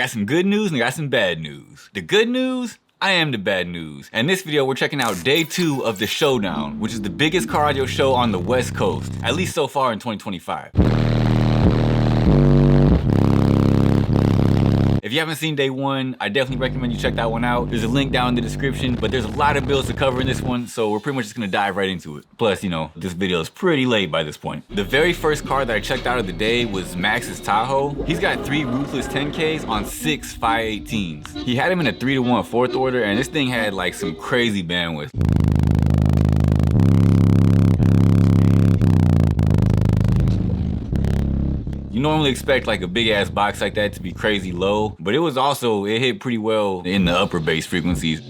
got some good news and I got some bad news. The good news, I am DaBadNewz. And in this video, we're checking out day 2 of the Showdown, which is the biggest car audio show on the West Coast, at least so far in 2025. If you haven't seen day 1, I definitely recommend you check that one out. There's a link down in the description, but there's a lot of builds to cover in this one, so we're pretty much just gonna dive right into it. Plus, you know, this video is pretty late by this point. The very first car that I checked out of the day was Max's Tahoe. He's got 3 Ruthless 10Ks on 6 518s. He had him in a 3-to-1 fourth order, and this thing had like some crazy bandwidth. You normally expect like a big ass box like that to be crazy low, but it hit pretty well in the upper bass frequencies.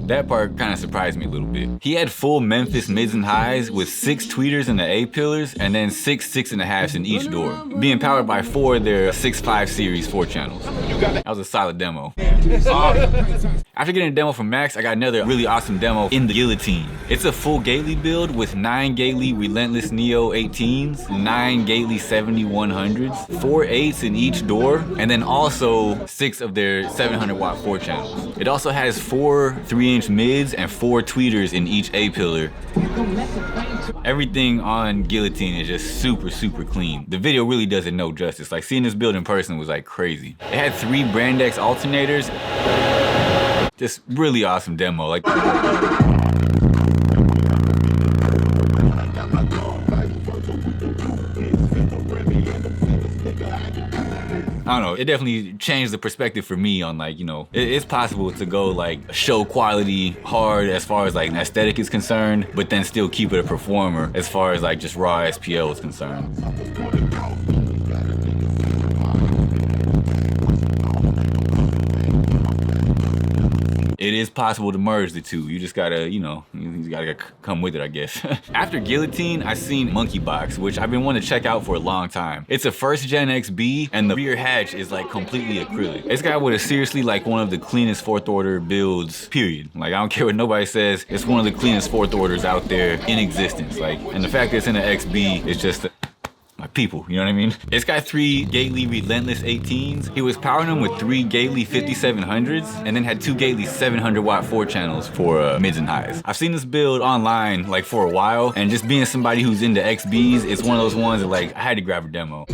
That part kind of surprised me a little bit. He had full Memphis mids and highs with 6 tweeters in the A pillars and then 6 6.5s in each door, being powered by 4 of their 6.5 series 4 channels. That was a solid demo. After getting a demo from Max, I got another really awesome demo in the Guillotine. It's a full Gately build with 9 Gately Relentless Neo 18s, 9 Gately 7100s, 4 8s in each door, and then also 6 of their 700 watt 4 channels. It also has 4 3-inch mids and 4 tweeters in each A pillar. Everything on Guillotine is just super clean. The video really does it no justice. Like, seeing this build in person was like crazy. It had 3 Brand X alternators. Just really awesome demo. Like, I don't know, it definitely changed the perspective for me on, like, you know, it's possible to go like show quality hard as far as like an aesthetic is concerned, but then still keep it a performer as far as like just raw SPL is concerned. It is possible to merge the two. You just gotta, you know, you gotta come with it, I guess. After Guillotine, I seen Monky Bx, which I've been wanting to check out for a long time. It's a 1st gen XB, and the rear hatch is like completely acrylic. This guy would have seriously like one of the cleanest 4th order builds, period. Like, I don't care what nobody says, it's one of the cleanest 4th orders out there in existence. Like, and the fact that it's in an XB is just my people, you know what I mean? It's got 3 Gately Relentless 18s. He was powering them with 3 Gately 5700s and then had 2 Gately 700 watt 4 channels for mids and highs. I've seen this build online like for a while, and just being somebody who's into XBs, it's one of those ones that like I had to grab a demo.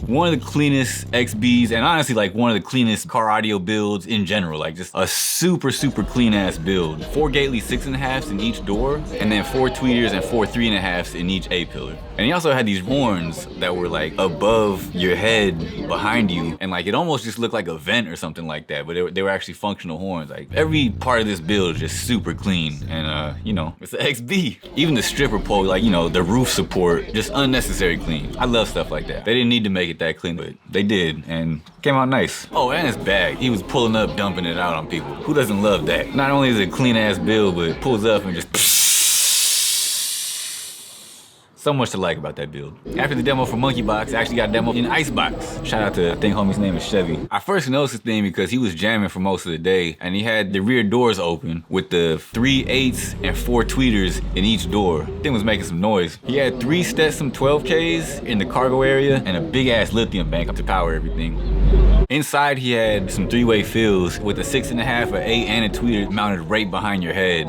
One of the cleanest XBs, and honestly like one of the cleanest car audio builds in general. Like, just a super clean ass build. 4 Gately 6.5s in each door, and then 4 tweeters and 4 3.5s in each A pillar. And he also had these horns that were like above your head behind you, and like it almost just looked like a vent or something like that, but they were actually functional horns. Like, every part of this build is just super clean, and you know, it's the XB. Even the stripper pole, like, you know, the roof support, just unnecessary clean. I love stuff like that. They didn't need to make it that clean, but they did, and came out nice. Oh, and his bag. He was pulling up, dumping it out on people. Who doesn't love that? Not only is it a clean ass build, but it pulls up and just so much to like about that build. After the demo for Monky Bx, I actually got a demo in Icebox. Shout out to, I think homie's name is Chevy. I first noticed this thing because he was jamming for most of the day, and he had the rear doors open with the 3 8s and 4 tweeters in each door. Thing was making some noise. He had 3 Stetson 12Ks in the cargo area and a big ass lithium bank up to power everything. Inside, he had some 3-way fills with a 6.5, an 8, and a tweeter mounted right behind your head.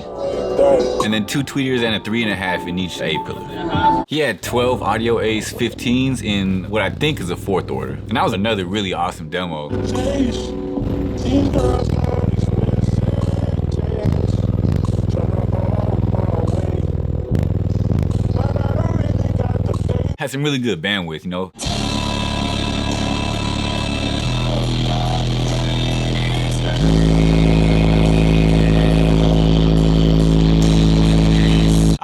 And then 2 tweeters and a 3.5 in each A pillar. He had 12 Audio Ace 15s in what I think is a 4th order. And that was another really awesome demo. Had some really good bandwidth, you know?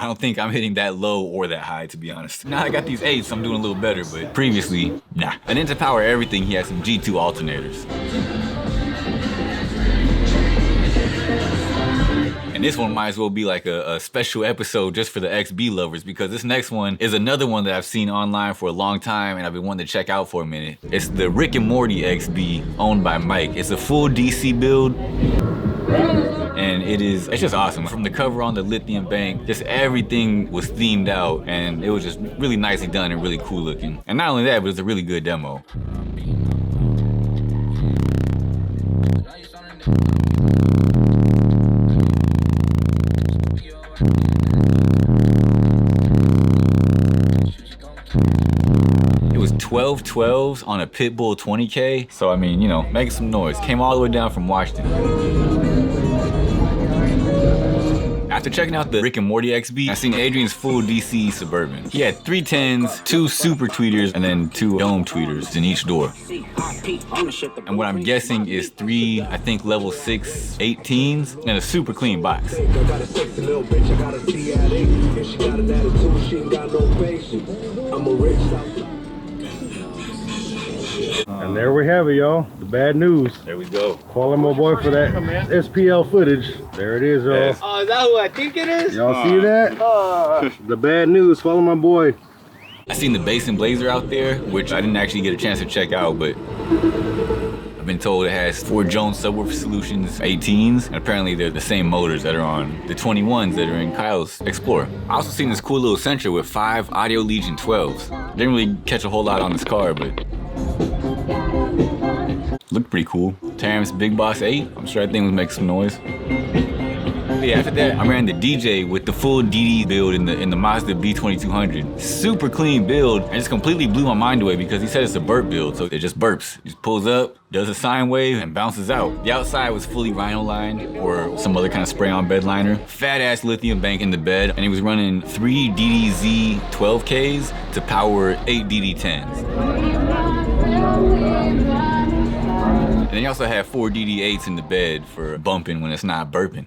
don't think I'm hitting that low or that high, to be honest. Now I got these 8s, so I'm doing a little better, but previously, nah. And then to power everything, he has some G2 alternators. And this one might as well be like a special episode just for the XB lovers, because this next one is another one that I've seen online for a long time and I've been wanting to check out for a minute. It's the Rick and Morty XB owned by Mike. It's a full DC build. And it's just awesome. From the cover on the lithium bank, just everything was themed out and it was just really nicely done and really cool looking. And not only that, but it's a really good demo. It was 12 12s on a Pitbull 20K. So I mean, you know, making some noise. Came all the way down from Washington. After checking out the Rick and Morty XB, I seen Adrian's full DC Suburban. He had 3 10s, 2 super tweeters, and then 2 dome tweeters in each door. And what I'm guessing is 3, I think level 6 18s, and a super clean box. And there we have it, y'all. The bad news. There we go. Calling my boy for that SPL footage. There it is, y'all. Yes. Oh, is that who I think it is? Y'all see that? The bad news. Follow my boy. I seen the Basin Blazer out there, which I didn't actually get a chance to check out, but I've been told it has 4 Jones Subwoofer Solutions 18s, and apparently they're the same motors that are on the 21s that are in Kyle's Explorer. I also seen this cool little Sentra with 5 Audio Legion 12s. Didn't really catch a whole lot on this car, but looked pretty cool. Terrence Big Boss 8, I'm sure that thing was making some noise. Yeah, after that, I ran the DJ with the full DD build in the Mazda B2200. Super clean build, and just completely blew my mind away because he said it's a burp build, so it just burps. It just pulls up, does a sine wave, and bounces out. The outside was fully Rhino lined or some other kind of spray-on bed liner. Fat ass lithium bank in the bed, and he was running 3 DDZ 12Ks to power 8 DD10s. And then he also had 4 DD8s in the bed for bumping when it's not burping.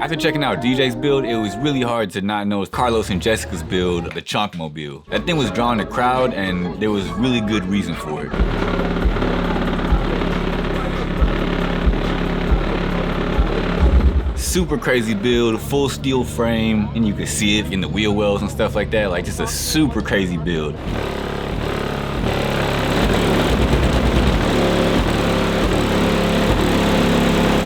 After checking out DJ's build, it was really hard to not notice Carlos and Jessica's build, the Chonk Mobile. That thing was drawing a crowd and there was really good reason for it. Super crazy build, full steel frame, and you could see it in the wheel wells and stuff like that, like just a super crazy build.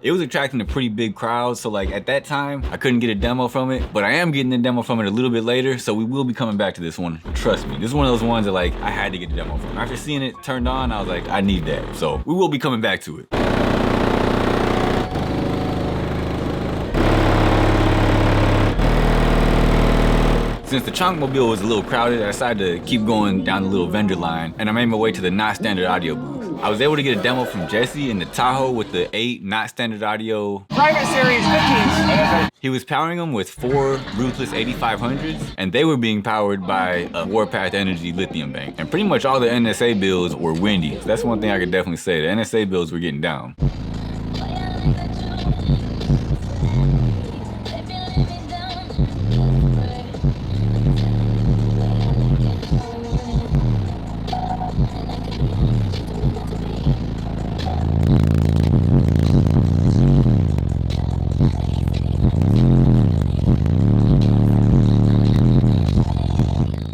It was attracting a pretty big crowd, so like at that time, I couldn't get a demo from it, but I am getting a demo from it a little bit later, so we will be coming back to this one. Trust me, this is one of those ones that like, I had to get the demo from. After seeing it turned on, I was like, I need that. So we will be coming back to it. Since the Chonk Mobile was a little crowded, I decided to keep going down the little vendor line, and I made my way to the Not Standard Audio booth. I was able to get a demo from Jesse in the Tahoe with the 8 Not Standard Audio Private Series 15s. He was powering them with 4 Ruthless 8500s, and they were being powered by a Warpath Energy lithium bank. And pretty much all the NSA builds were windy. So that's one thing I could definitely say. The NSA builds were getting down.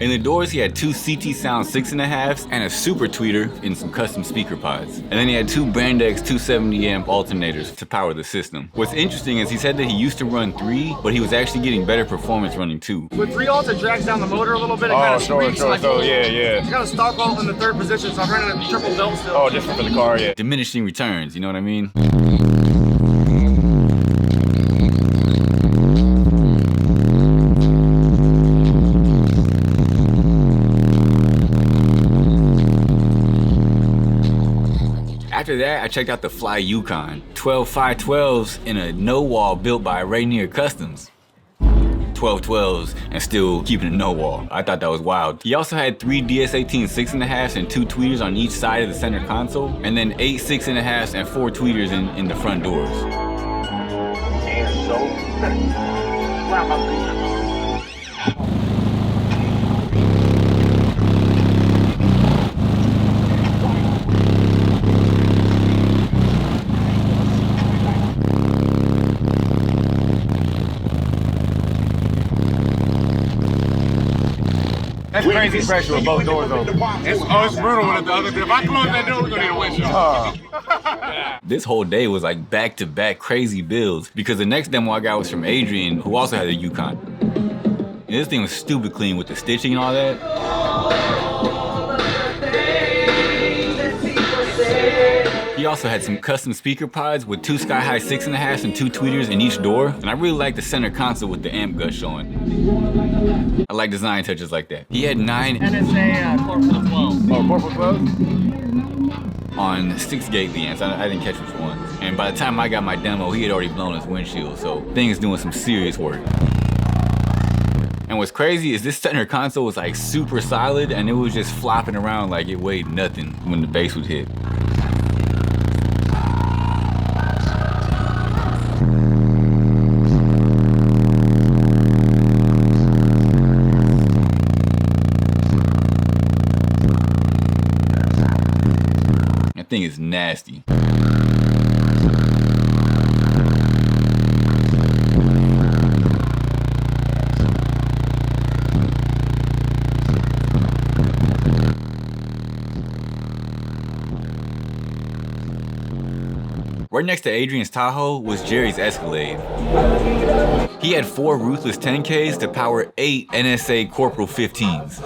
In the doors, he had 2 CT Sound 6.5s and a super tweeter in some custom speaker pods. And then he had 2 Brandex 270 amp alternators to power the system. What's interesting is he said that he used to run 3, but he was actually getting better performance running 2. With 3 alts, it drags down the motor a little bit. It kind of squeaks. Yeah. It's got a stock alt in the 3rd position, so I'm running a triple belt still. Oh, just for the car, yeah. Diminishing returns, you know what I mean? After that, I checked out the Fly Yukon. 12 512s in a no wall built by Rainier Customs. 12 12s and still keeping a no wall. I thought that was wild. He also had 3 DS18 6.5s and 2 tweeters on each side of the center console, and then 8 6.5s and 4 tweeters in the front doors. That's crazy pressure with both doors open. It's brutal with the other. If I close that door, we're gonna need a windshield. This whole day was like back-to-back crazy builds because the next demo I got was from Adrian, who also had a Yukon. And this thing was stupid clean with the stitching and all that. He also had some custom speaker pods with 2 sky-high 6.5s and 2 tweeters in each door. And I really like the center console with the amp gut showing. I like design touches like that. He had 9 NSA corporate 12. Oh, corporate 12? on 6 Gately amps. I didn't catch which ones. And by the time I got my demo, he had already blown his windshield. So thing is doing some serious work. And what's crazy is this center console was like super solid and it was just flopping around like it weighed nothing when the bass would hit. That thing is nasty. Right next to Adrian's Tahoe was Jerry's Escalade. He had 4 Ruthless 10Ks to power 8 NSA Corporal 15s.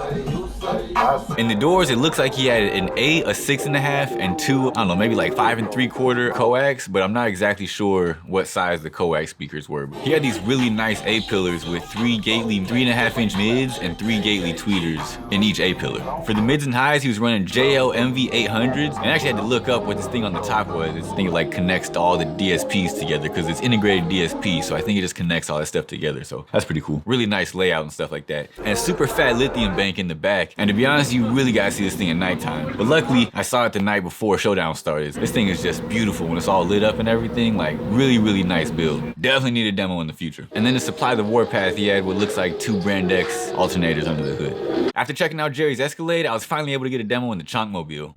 In the doors, it looks like he had an 8, a 6.5, and 2, I don't know, maybe like 5 3/4 coax, but I'm not exactly sure what size the coax speakers were. He had these really nice A-pillars with 3 Gately 3.5-inch mids and 3 Gately tweeters in each A-pillar. For the mids and highs, he was running JL MV 800s, and I actually had to look up what this thing on the top was. This thing like connects to all the DSPs together because it's integrated DSP, so I think it just connects all that stuff together, so that's pretty cool. Really nice layout and stuff like that. And a super fat lithium bank in the back, and to be honest, you really gotta see this thing at nighttime. But luckily, I saw it the night before Showdown started. This thing is just beautiful when it's all lit up and everything, like really, really nice build. Definitely need a demo in the future. And then to supply the Warpath, he had what looks like 2 Brand X alternators under the hood. After checking out Jerry's Escalade, I was finally able to get a demo in the Chonk Mobile.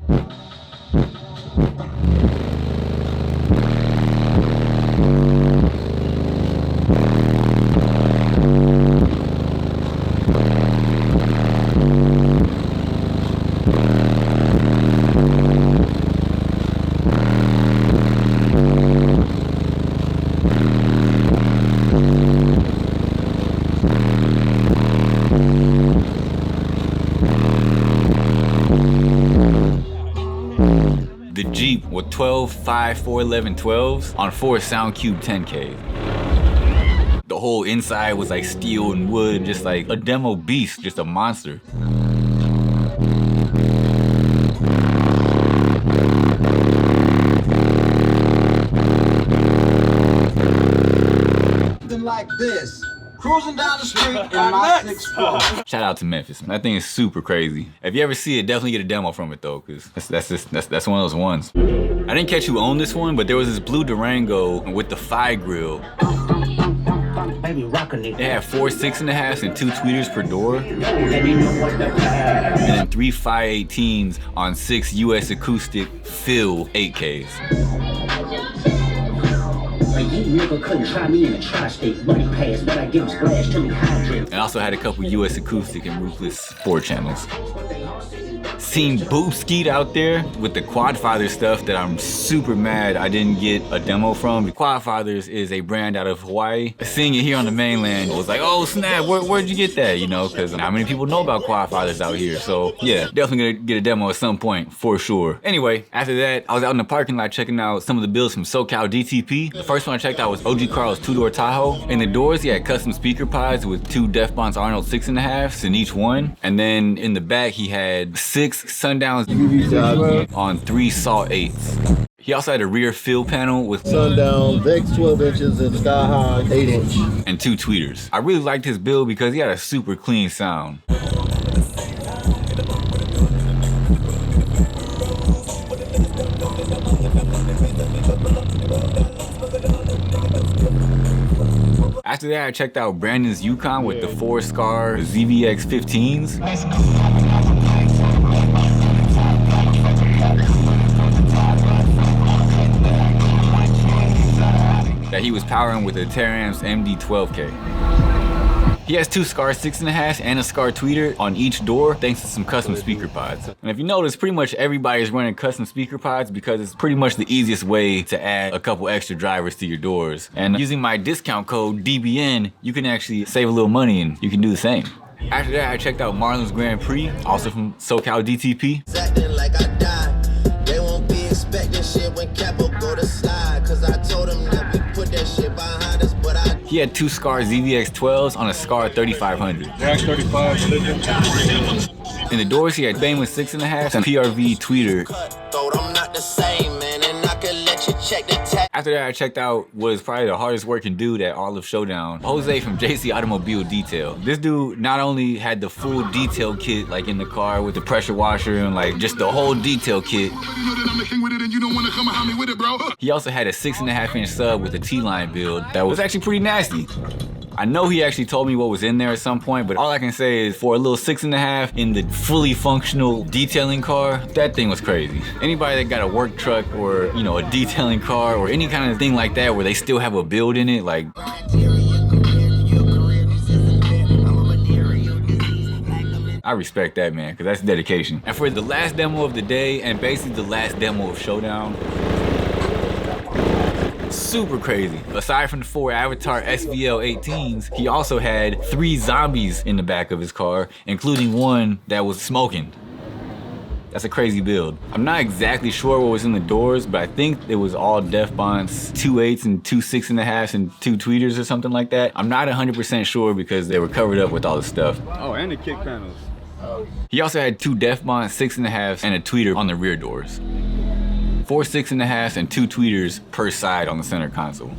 The Jeep with 12 5 411 12s on 4 SoundQubed 10Ks. The whole inside was like steel and wood, just like a demo beast, just a monster. Like this, cruising down the street in my 6'4". Shout out to Memphis. That thing is super crazy. If you ever see it, definitely get a demo from it though, cause that's one of those ones. I didn't catch who owned this one, but there was this blue Durango with the Phi grill. They had 4 6.5s and 2 tweeters per door. And then 3 Phi 18s on 6 US acoustic fill 8Ks. And also had a couple US acoustic and Ruthless 4 channels. Seen Boop Skeet out there with the Quadfathers stuff that I'm super mad I didn't get a demo from. The Quadfathers is a brand out of Hawaii. Seeing it here on the mainland was like, oh snap, where'd you get that? You know, because not many people know about Quadfathers out here. So yeah, definitely gonna get a demo at some point for sure. Anyway, after that, I was out in the parking lot checking out some of the builds from SoCal DTP. The first one I checked out was OG Carl's 2-door Tahoe. In the doors, he had custom speaker pods with 2 Defbons Arnold 6.5s in each one. And then in the back, he had 6 Sundowns on 3 Salt 8s. He also had a rear fill panel with Sundown, Vex 12 inches and Sky High 8-inch. and 2 tweeters. I really liked his build because he had a super clean sound. I After that, I checked out Brandon's Yukon with the 4-scar ZVX 15s. That he was powering with a Teramps MD12K. He has 2 SCAR 6.5s and a SCAR tweeter on each door thanks to some custom speaker pods. And if you notice, pretty much everybody's running custom speaker pods because it's pretty much the easiest way to add a couple extra drivers to your doors. And using my discount code DBN, you can actually save a little money and you can do the same. After that, I checked out Marlon's Grand Prix, also from SoCal DTP. Acting like I died. They won't be expecting shit when Capo go to slide. Cause I told them that we put that shit behind us, but He had 2 SCAR ZVX 12s on a SCAR 3500. Jack 35. In the doors, he had famous 6.5s and PRV tweeter. I'm not the same, man, and I can let you check the tag. After that, I checked out what is probably the hardest working dude at all of Showdown, Jose from JC Automobile Detail. This dude not only had the full detail kit, like in the car with the pressure washer and like just the whole detail kit. He also had a 6.5-inch sub with a T-line build that was actually pretty nasty. I know he actually told me what was in there at some point, but all I can say is for a little 6.5 in the fully functional detailing car, that thing was crazy. Anybody that got a work truck or, you know, a detailing car or any kind of thing like that where they still have a build in it, like, I respect that, man, because that's dedication. And for the last demo of the day and basically the last demo of Showdown, super crazy. Aside from the 4 Avatar SVL 18s, he also had 3 zombies in the back of his car, including one that was smoking. That's a crazy build. I'm not exactly sure what was in the doors, but I think it was all Def Bonds, 2 8s and 2 6.5s and 2 tweeters or something like that. I'm not 100% sure because they were covered up with all the stuff. Oh, and the kick panels. He also had 2 Def Bonds 6.5s and a tweeter on the rear doors. 4 6.5s and 2 tweeters per side on the center console.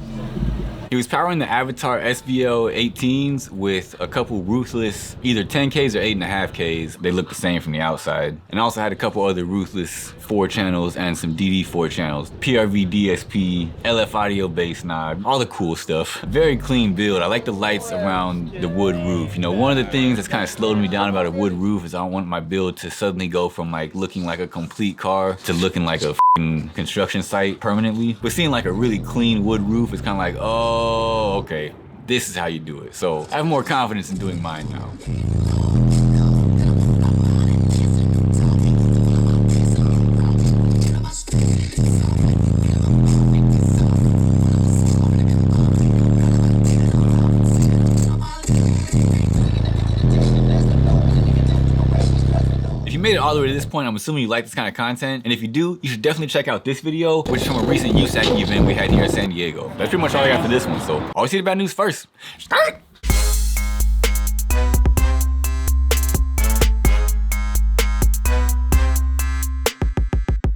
He was powering the Avatar SVL 18s with a couple Ruthless, either 10Ks or 8.5Ks. They look the same from the outside. And also had a couple other Ruthless 4 channels and some DD 4 channels. PRV DSP, LF audio bass knob, all the cool stuff. Very clean build. I like the lights around the wood roof. You know, one of the things that's kind of slowed me down about a wood roof is I don't want my build to suddenly go from like looking like a complete car to looking like a construction site permanently. But seeing like a really clean wood roof is kind of like, oh, okay, this is how you do it. So I have more confidence in doing mine now. If you made it all the way to this point, I'm assuming you like this kind of content. And if you do, you should definitely check out this video, which is from a recent USAC event we had here in San Diego. That's pretty much all I got for this one, so always see the bad news first.